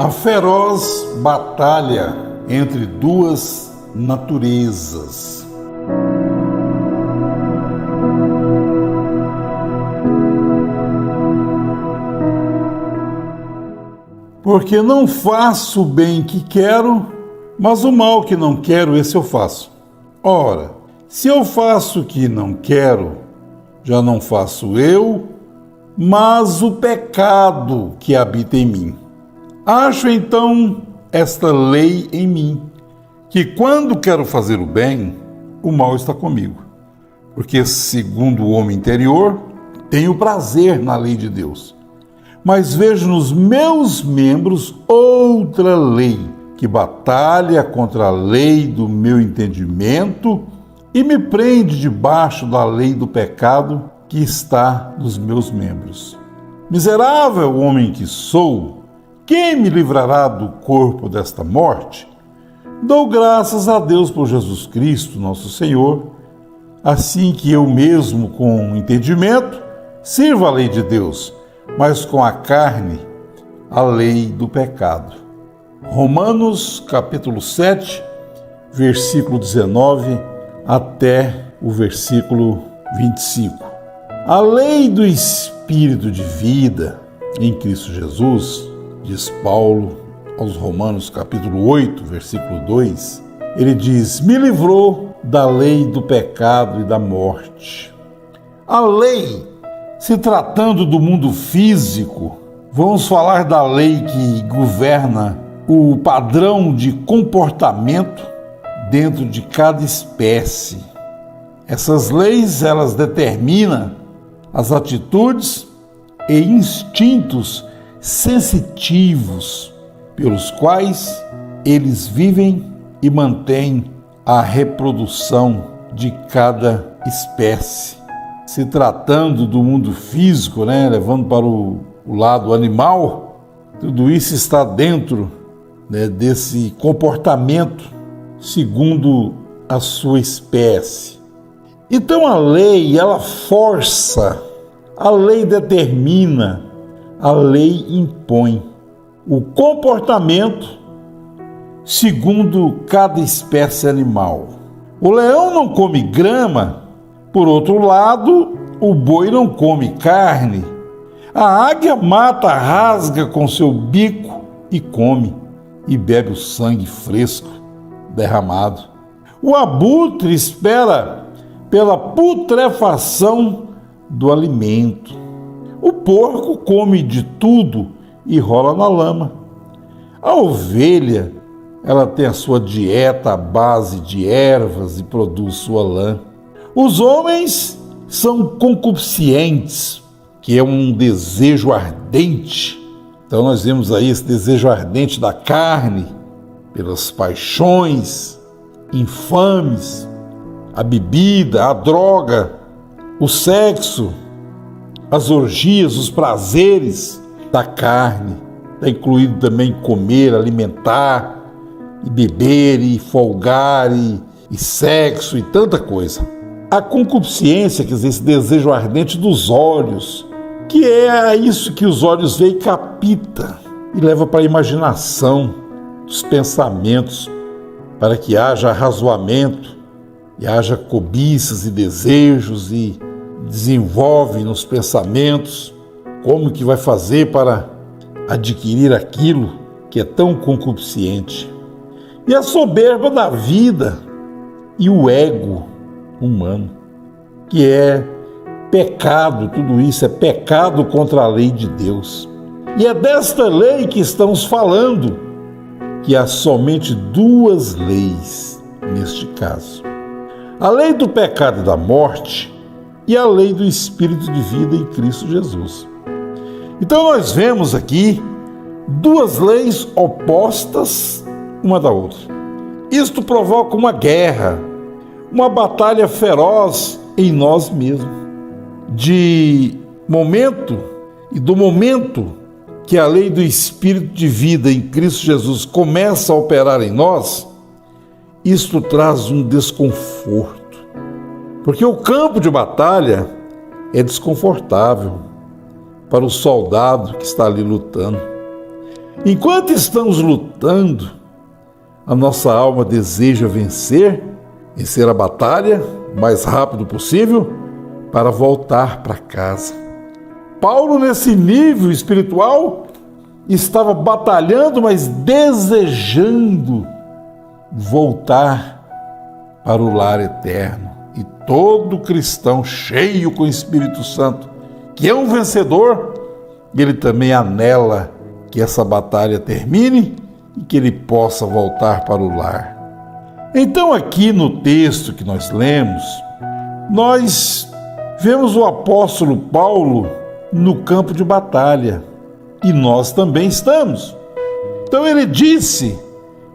A feroz batalha entre duas naturezas. Porque não faço o bem que quero, mas o mal que não quero, esse eu faço. Ora, se eu faço o que não quero, já não faço eu, mas o pecado que habita em mim. Acho então esta lei em mim, que quando quero fazer o bem, o mal está comigo. Porque, segundo o homem interior, tenho prazer na lei de Deus. Mas vejo nos meus membros outra lei, que batalha contra a lei do meu entendimento e me prende debaixo da lei do pecado que está nos meus membros. Miserável homem que sou, quem me livrará do corpo desta morte? Dou graças a Deus por Jesus Cristo, nosso Senhor, assim que eu mesmo, com entendimento, sirvo a lei de Deus, mas com a carne, a lei do pecado. Romanos, capítulo 7, versículo 19 até o versículo 25. A lei do Espírito de vida em Cristo Jesus, diz Paulo aos Romanos, capítulo 8, versículo 2, ele diz: me livrou da lei do pecado e da morte. A lei, se tratando do mundo físico, vamos falar da lei que governa o padrão de comportamento dentro de cada espécie. Essas leis, elas determinam as atitudes e instintos sensitivos pelos quais eles vivem e mantêm a reprodução de cada espécie. Se tratando do mundo físico, levando para o lado animal, tudo isso está dentro desse comportamento segundo a sua espécie. Então a lei, ela força, a lei determina, a lei impõe o comportamento segundo cada espécie animal. O leão não come grama, por outro lado, o boi não come carne. A águia mata, rasga com seu bico e come, e bebe o sangue fresco derramado. O abutre espera pela putrefação do alimento. O porco come de tudo e rola na lama. A ovelha, ela tem a sua dieta à base de ervas e produz sua lã. Os homens são concupiscentes, que é um desejo ardente. Então nós vemos aí esse desejo ardente da carne, pelas paixões infames, a bebida, a droga, o sexo, as orgias, os prazeres da carne. Está incluído também comer, alimentar, e beber, e folgar, e sexo, e tanta coisa. A concupiscência, quer dizer, esse desejo ardente dos olhos, que é isso que os olhos veem e capta, e leva para a imaginação, os pensamentos, para que haja arrazoamento, e haja cobiças e desejos, e desenvolve nos pensamentos como que vai fazer para adquirir aquilo que é tão concupiscente. E a soberba da vida e o ego humano, que é pecado, tudo isso é pecado contra a lei de Deus. E é desta lei que estamos falando, que há somente duas leis neste caso. A lei do pecado e da morte e a lei do Espírito de vida em Cristo Jesus. Então nós vemos aqui duas leis opostas uma da outra. Isto provoca uma guerra, uma batalha feroz em nós mesmos. Do momento que a lei do Espírito de vida em Cristo Jesus começa a operar em nós, isto traz um desconforto, porque o campo de batalha é desconfortável para o soldado que está ali lutando. Enquanto estamos lutando, a nossa alma deseja vencer a batalha o mais rápido possível para voltar para casa. Paulo, nesse nível espiritual, estava batalhando, mas desejando voltar para o lar eterno. E todo cristão cheio com o Espírito Santo, que é um vencedor, ele também anela que essa batalha termine e que ele possa voltar para o lar. Então, aqui no texto que nós lemos, nós vemos o apóstolo Paulo no campo de batalha, e nós também estamos. Então ele disse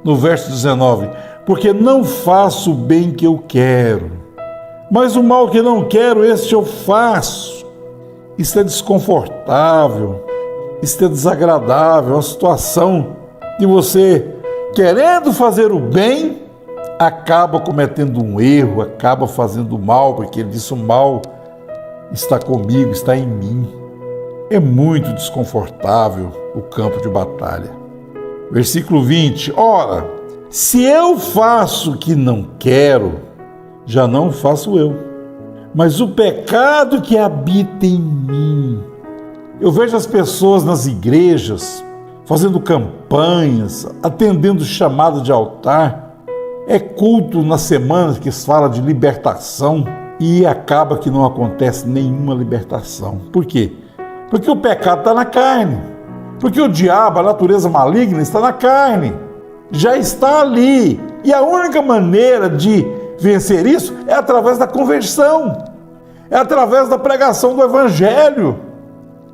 no verso 19: porque não faço o bem que eu quero, mas o mal que não quero, este eu faço. Isso é desconfortável, isso é desagradável, é uma situação de você querendo fazer o bem, acaba cometendo um erro, acaba fazendo mal, porque ele disse: o mal está comigo, está em mim. É muito desconfortável o campo de batalha. Versículo 20: ora, se eu faço o que não quero, já não faço eu, mas o pecado que habita em mim. Eu vejo as pessoas nas igrejas fazendo campanhas, atendendo chamada de altar. É culto na semana que se fala de libertação e acaba que não acontece nenhuma libertação. Por quê? Porque o pecado está na carne. Porque o diabo, a natureza maligna, está na carne. Já está ali. E a única maneira de vencer isso é através da conversão. É através da pregação do Evangelho.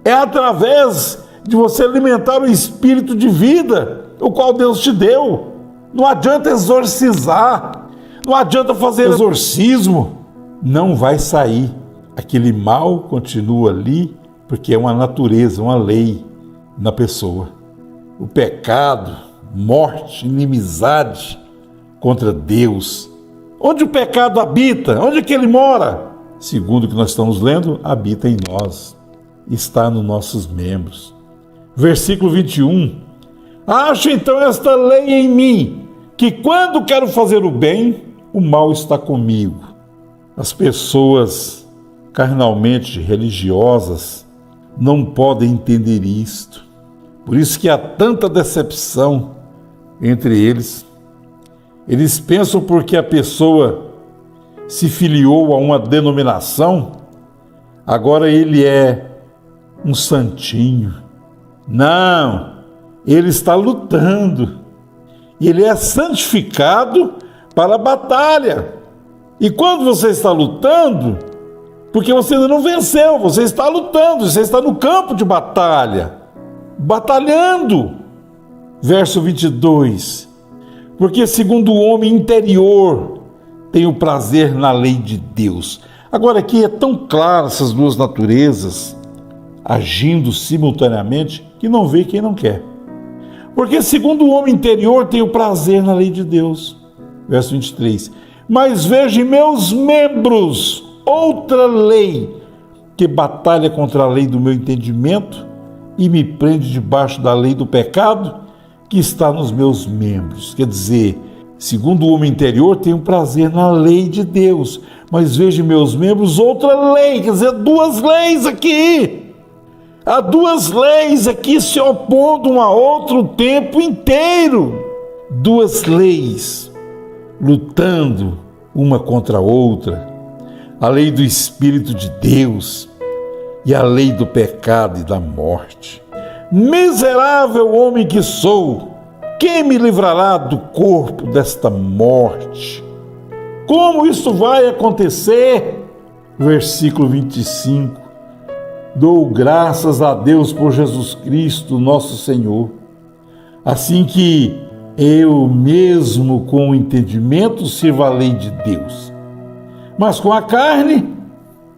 É através de você alimentar o espírito de vida, o qual Deus te deu. Não adianta exorcizar. Não adianta fazer exorcismo. Não vai sair. Aquele mal continua ali, porque é uma natureza, uma lei na pessoa. O pecado, morte, inimizade contra Deus. Onde o pecado habita? Onde é que ele mora? Segundo o que nós estamos lendo, habita em nós, está nos nossos membros. Versículo 21. Acho então esta lei em mim, que quando quero fazer o bem, o mal está comigo. As pessoas carnalmente religiosas não podem entender isto. Por isso que há tanta decepção entre eles. Eles pensam porque a pessoa se filiou a uma denominação, agora ele é um santinho. Não, ele está lutando. Ele é santificado para a batalha. E quando você está lutando, porque você ainda não venceu, você está lutando, você está no campo de batalha, batalhando. Verso 22. Porque segundo o homem interior, tem o prazer na lei de Deus. Agora aqui é tão claro essas duas naturezas agindo simultaneamente que não vê quem não quer. Porque segundo o homem interior tem o prazer na lei de Deus. Verso 23. Mas vejo em meus membros outra lei que batalha contra a lei do meu entendimento e me prende debaixo da lei do pecado que está nos meus membros. Quer dizer, segundo o homem interior tem um prazer na lei de Deus, mas vejo em meus membros outra lei, quer dizer, duas leis aqui. Há duas leis aqui se opondo uma a outra o tempo inteiro. Duas leis lutando uma contra a outra. A lei do Espírito de Deus e a lei do pecado e da morte. Miserável homem que sou, quem me livrará do corpo desta morte? Como isso vai acontecer? Versículo 25. Dou graças a Deus por Jesus Cristo, nosso Senhor, assim que eu mesmo com o entendimento sirvo a lei de Deus, mas com a carne,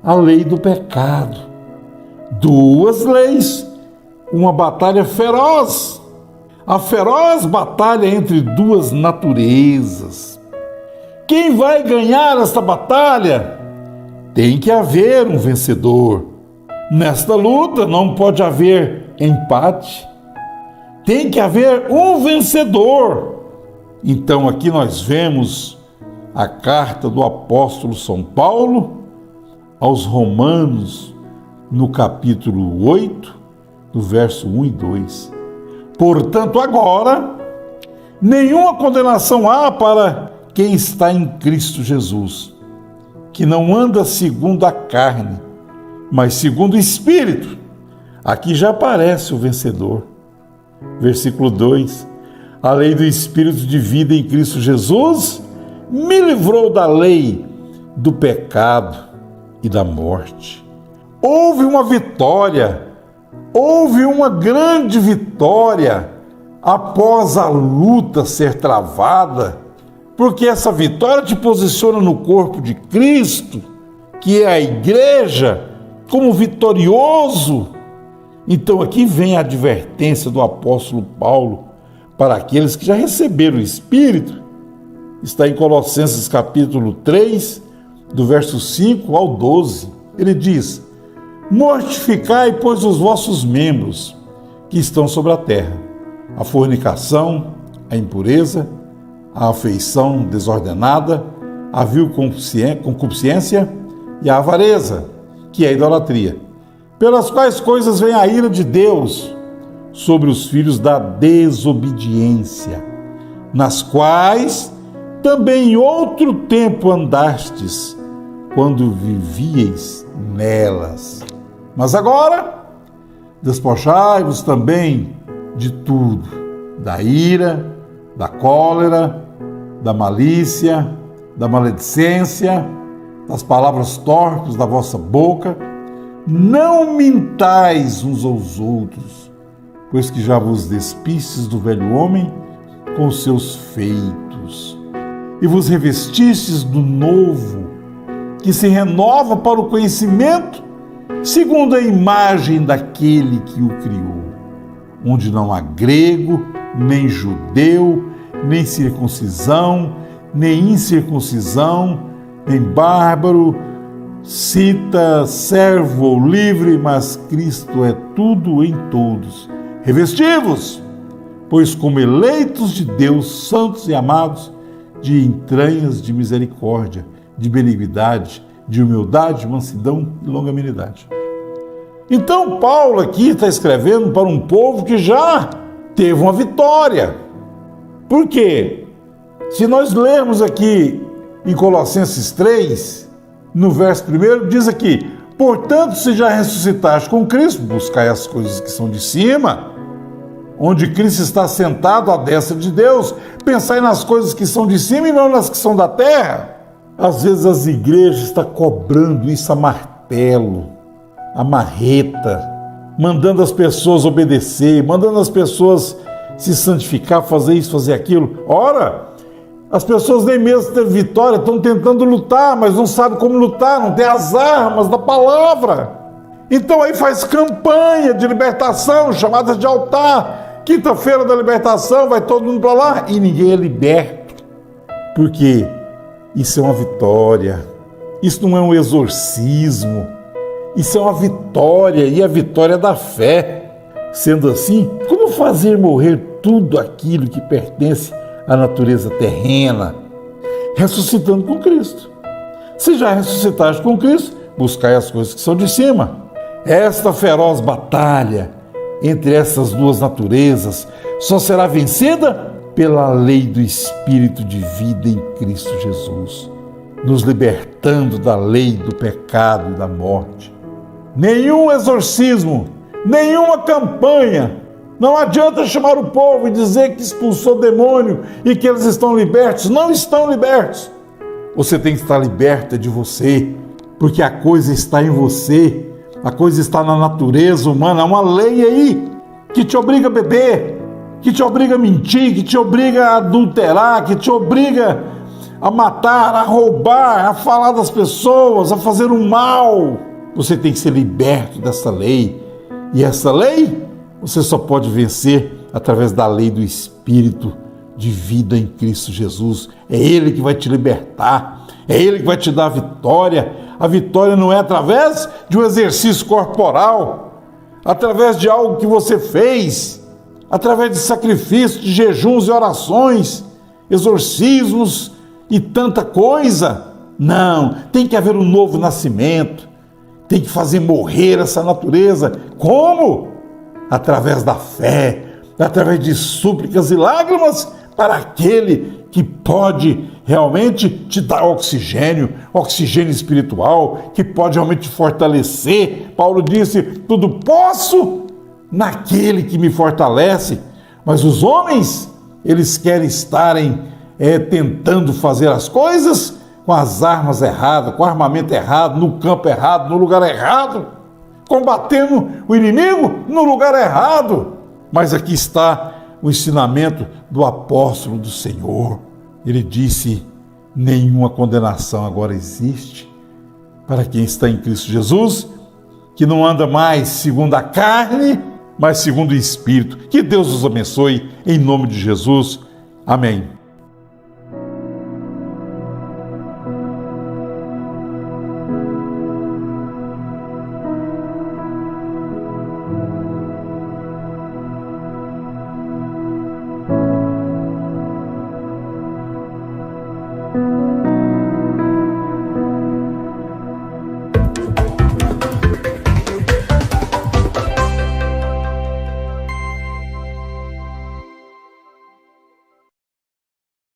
a lei do pecado. Duas leis, uma batalha feroz, a feroz batalha entre duas naturezas. Quem vai ganhar esta batalha? Tem que haver um vencedor. Nesta luta não pode haver empate. Tem que haver um vencedor. Então aqui nós vemos a carta do apóstolo São Paulo aos Romanos, no capítulo 8, do verso 1 e 2. Portanto, agora, nenhuma condenação há para quem está em Cristo Jesus, que não anda segundo a carne, mas segundo o Espírito. Aqui já aparece o vencedor. Versículo 2. A lei do Espírito de vida em Cristo Jesus me livrou da lei do pecado e da morte. Houve uma vitória, houve uma grande vitória após a luta ser travada, porque essa vitória te posiciona no corpo de Cristo, que é a igreja, como vitorioso. Então aqui vem a advertência do apóstolo Paulo para aqueles que já receberam o Espírito. Está em Colossenses capítulo 3, do verso 5 ao 12. Ele diz: mortificai, pois, os vossos membros que estão sobre a terra, a fornicação, a impureza, a afeição desordenada, a vil concupiscência e a avareza, que é a idolatria, pelas quais coisas vem a ira de Deus sobre os filhos da desobediência, nas quais também em outro tempo andastes, quando vivieis nelas. Mas agora, despojai-vos também de tudo, da ira, da cólera, da malícia, da maledicência, das palavras torpes da vossa boca. Não mintais uns aos outros, pois que já vos despistes do velho homem com seus feitos, e vos revestistes do novo, que se renova para o conhecimento, segundo a imagem daquele que o criou, onde não há grego, nem judeu, nem circuncisão, nem incircuncisão, nem bárbaro, cita, servo ou livre, mas Cristo é tudo em todos. Revesti-vos, pois como eleitos de Deus, santos e amados, de entranhas de misericórdia, de benignidade, de humildade, mansidão e longanimidade. Então Paulo aqui está escrevendo para um povo que já teve uma vitória. Por quê? Se nós lermos aqui em Colossenses 3, no verso 1, diz aqui: portanto, se já ressuscitaste com Cristo, buscai as coisas que são de cima, onde Cristo está sentado à destra de Deus. Pensai nas coisas que são de cima e não nas que são da terra. Às vezes as igrejas estão cobrando isso a martelo, a marreta, mandando as pessoas obedecer, mandando as pessoas se santificar, fazer isso, fazer aquilo. Ora, as pessoas nem mesmo têm vitória, estão tentando lutar, mas não sabem como lutar, não tem as armas da palavra. Então aí faz campanha de libertação, chamada de altar. Quinta-feira da libertação, vai todo mundo para lá e ninguém é liberto. Por quê? Isso é uma vitória. Isso não é um exorcismo. Isso é uma vitória, e a vitória da fé. Sendo assim, como fazer morrer tudo aquilo que pertence à natureza terrena? Ressuscitando com Cristo. Se já ressuscitaste com Cristo, buscai as coisas que são de cima. Esta feroz batalha entre essas duas naturezas só será vencida pela lei do Espírito de vida em Cristo Jesus, nos libertando da lei do pecado e da morte. Nenhum exorcismo, nenhuma campanha. Não adianta chamar o povo e dizer que expulsou demônio e que eles estão libertos. Não estão libertos. Você tem que estar liberta de você, porque a coisa está em você. A coisa está na natureza humana. Há uma lei aí que te obriga a beber, que te obriga a mentir, que te obriga a adulterar, que te obriga a matar, a roubar, a falar das pessoas, a fazer o mal. Você tem que ser liberto dessa lei. E essa lei você só pode vencer através da lei do Espírito de vida em Cristo Jesus. É Ele que vai te libertar. É Ele que vai te dar a vitória. A vitória não é através de um exercício corporal, através de algo que você fez. através de sacrifícios, de jejuns e orações, exorcismos e tanta coisa. Não, tem que haver um novo nascimento, tem que fazer morrer essa natureza. Como? Através da fé, através de súplicas e lágrimas para aquele que pode realmente te dar oxigênio espiritual, que pode realmente te fortalecer. Paulo disse: tudo posso naquele que me fortalece. Mas os homens, eles querem estarem tentando fazer as coisas com as armas erradas, com o armamento errado, no campo errado, no lugar errado, combatendo o inimigo no lugar errado. Mas aqui está o ensinamento do apóstolo do Senhor. Ele disse: nenhuma condenação agora existe para quem está em Cristo Jesus, que não anda mais segundo a carne, mas segundo o Espírito. Que Deus os abençoe, em nome de Jesus. Amém.